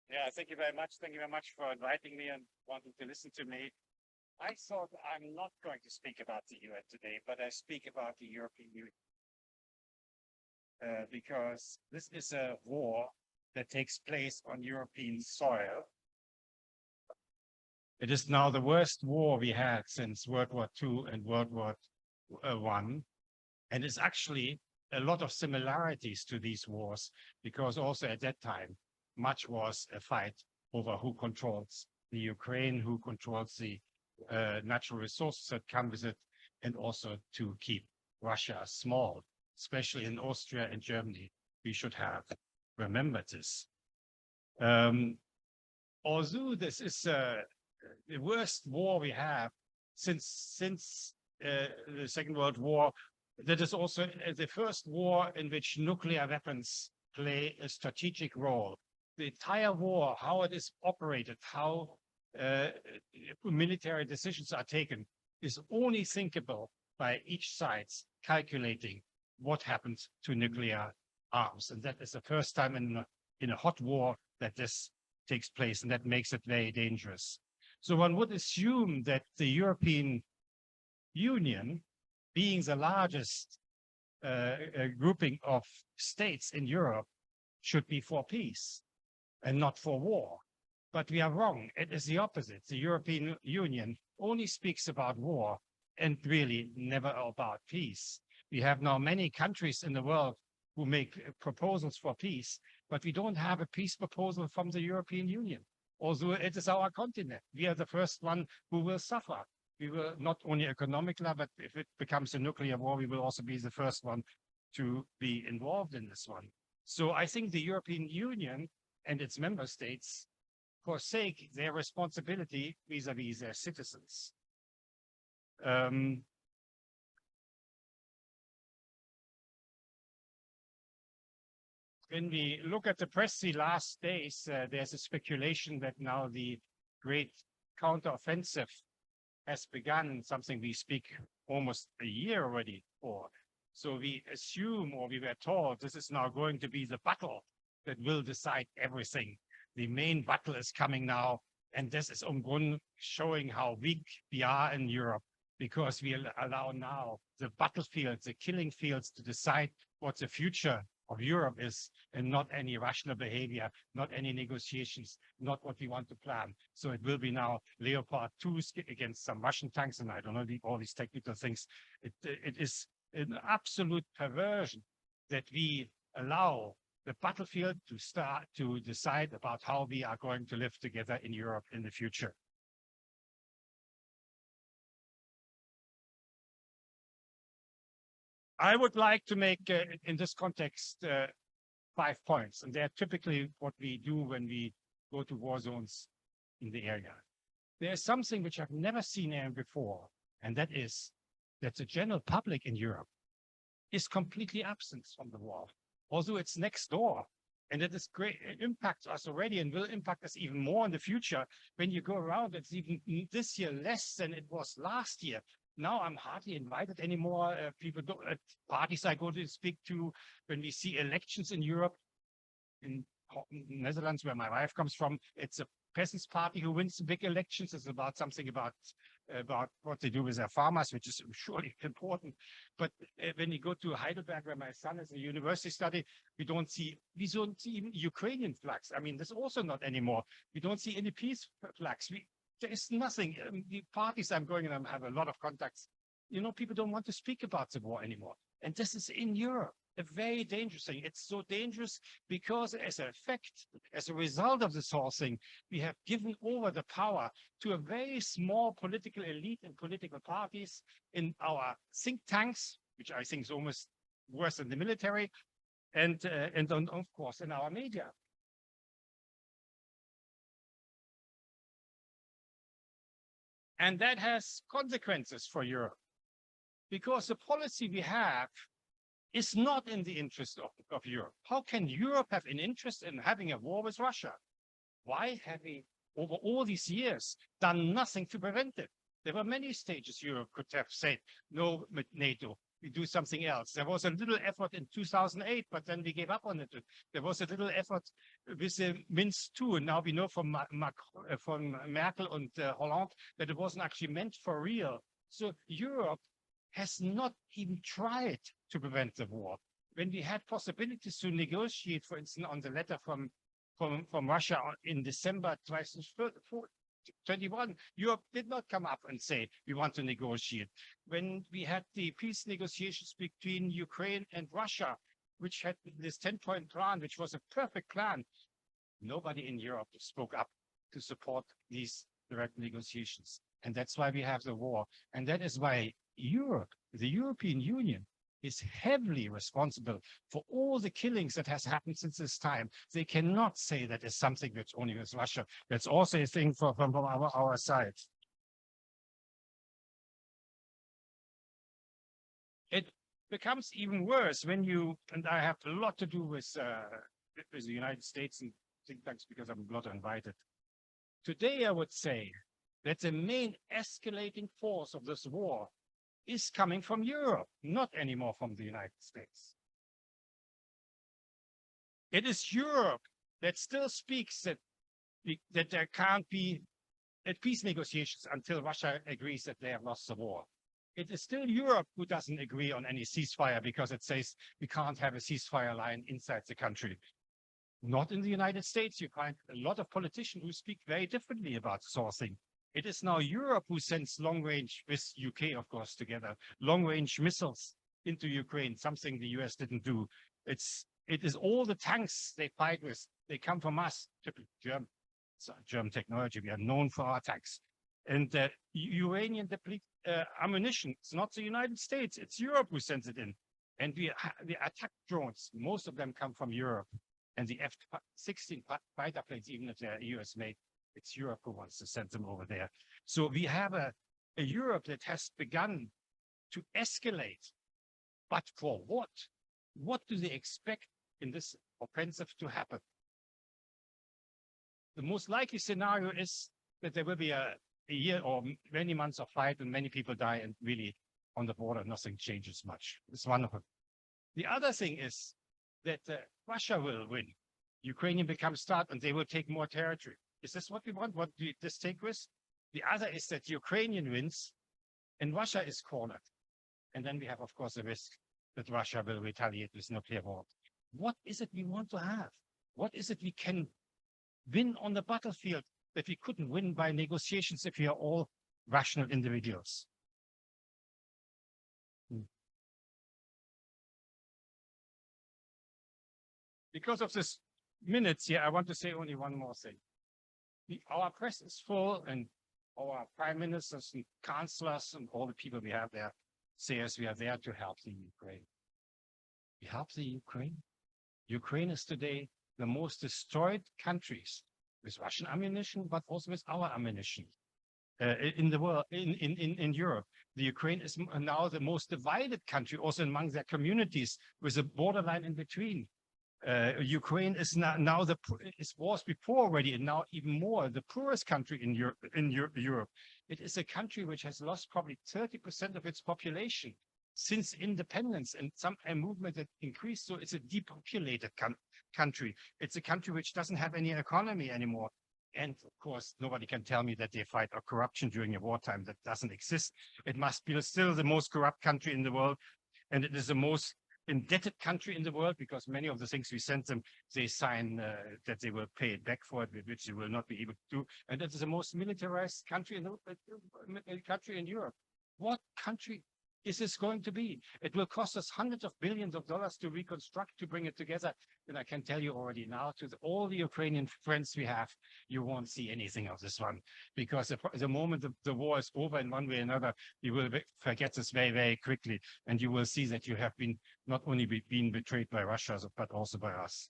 Yeah, thank you very much. Thank you very much for inviting me and wanting to listen to me. I thought I'm not going to speak about the UN today, but I speak about the European Union because this is a war that takes place on European soil. It is now the worst war we had since World War II and World War I, and it's actually a lot of similarities to these wars because also at that time, much was a fight over who controls the Ukraine, who controls the natural resources that come with it, and also to keep Russia small, especially in Austria and Germany. We should have remembered this. Although this is the worst war we have since the Second World War, that is also the first war in which nuclear weapons play a strategic role. The entire war, how it is operated, how military decisions are taken, is only thinkable by each side calculating what happens to nuclear arms. And that is the first time in a hot war that this takes place, and that makes it very dangerous. So one would assume that the European Union, being the largest grouping of states in Europe, should be for peace and not for war. But we are wrong. It is the opposite. The European Union only speaks about war and really never about peace. We have now many countries in the world who make proposals for peace, but we don't have a peace proposal from the European Union. Although it is our continent, we are the first one who will suffer. We will not only economically, but if it becomes a nuclear war, we will also be the first one to be involved in this one. So I think the European Union and its member states forsake their responsibility vis-à-vis their citizens. When we look at the press the last days, there's a speculation that now the great counteroffensive has begun, something we speak almost a year already for. So we assume, or we were told, this is now going to be the battle that will decide everything. The main battle is coming now, and this is showing how weak we are in Europe, because we allow now the battlefields, the killing fields, to decide what the future of Europe is, and not any rational behavior, not any negotiations, not what we want to plan. So it will be now Leopard 2s against some Russian tanks, and I don't know all these technical things. It is an absolute perversion that we allow the battlefield to start to decide about how we are going to live together in Europe in the future. I would like to make, in this context, 5 points, and they're typically what we do when we go to war zones in the area. There's something which I've never seen here before, and that is that the general public in Europe is completely absent from the war, although it's next door. And it is great, it impacts us already and will impact us even more in the future. When you go around, it's even this year less than it was last year. Now I'm hardly invited anymore. People at parties I go to speak to, when we see elections in Europe, in Netherlands, where my wife comes from, it's a peasants' party who wins the big elections. It's about something about what they do with their farmers, which is surely important. But when you go to Heidelberg, where my son is a university study, we don't see even Ukrainian flags. I mean, there's also not anymore. We don't see any peace flags. There is nothing. The parties I'm going in, I have a lot of contacts. You know, people don't want to speak about the war anymore. And this is in Europe, a very dangerous thing. It's so dangerous because as an effect, as a result of this whole thing, we have given over the power to a very small political elite and political parties in our think tanks, which I think is almost worse than the military, and of course in our media. And that has consequences for Europe, because the policy we have is not in the interest of Europe. How can Europe have an interest in having a war with Russia? Why have we, over all these years, done nothing to prevent it? There were many stages Europe could have said, no, NATO, we do something else. There was a little effort in 2008, but then we gave up on it. There was a little effort with the Minsk too, and now we know from Merkel and Hollande that it wasn't actually meant for real. So Europe has not even tried to prevent the war. When we had possibilities to negotiate, for instance, on the letter from Russia in December 2021, Europe did not come up and say, we want to negotiate. When we had the peace negotiations between Ukraine and Russia, which had this 10-point plan, which was a perfect plan, nobody in Europe spoke up to support these direct negotiations. And that's why we have the war. And that is why Europe, the European Union, is heavily responsible for all the killings that has happened since this time. They cannot say that it's something that's only with Russia. That's also a thing from our side. It becomes even worse when you, and I have a lot to do with the United States and think tanks because I'm not invited. Today, I would say that the main escalating force of this war is coming from Europe, not anymore from the United States. It is Europe that still speaks that there can't be peace negotiations until Russia agrees that they have lost the war. It is still Europe who doesn't agree on any ceasefire because it says we can't have a ceasefire line inside the country. Not in the United States. You find a lot of politicians who speak very differently about sourcing. It is now Europe who sends long-range, with UK, of course, together, long-range missiles into Ukraine, something the US didn't do. It is all the tanks they fight with. They come from us, German. It's German technology. We are known for our tanks. And Uranian ammunition, it's not the United States. It's Europe who sends it in. And the attack drones, most of them come from Europe. And the F-16 fighter planes, even if they're US-made, it's Europe who wants to send them over there. So we have a Europe that has begun to escalate. But for what? What do they expect in this offensive to happen? The most likely scenario is that there will be a year or many months of fight and many people die, and really on the border, nothing changes much. It's one of them. The other thing is that Russia will win. Ukraine becomes start and they will take more territory. Is this what we want? What do this take risk? The other is that Ukrainian wins and Russia is cornered. And then we have, of course, the risk that Russia will retaliate with nuclear war. What is it we want to have? What is it we can win on the battlefield that we couldn't win by negotiations if we are all rational individuals? Because of this minutes here, I want to say only one more thing. Our press is full, and our prime ministers and chancellors and all the people we have there say us we are there to help the Ukraine. We help the Ukraine. Ukraine is today the most destroyed countries with Russian ammunition, but also with our ammunition in the world, in Europe. The Ukraine is now the most divided country, also among their communities, with a borderline in between. Ukraine is now it was before already, and now even more the poorest country in Europe. It is a country which has lost probably 30% of its population since independence, and a movement that increased. So it's a depopulated country. It's a country which doesn't have any economy anymore. And of course, nobody can tell me that they fight corruption during a wartime. That doesn't exist. It must be still the most corrupt country in the world, and it is the most indebted country in the world, because many of the things we send them, they sign that they will pay it back for it, which they will not be able to do. And it is the most militarized country in Europe. What country is this going to be? It will cost us hundreds of billions of dollars to reconstruct, to bring it together. And I can tell you already now, to all the Ukrainian friends we have, you won't see anything of this one, because the moment the war is over in one way or another, you will forget this very, very quickly. And you will see that you have been not only being betrayed by Russia, but also by us.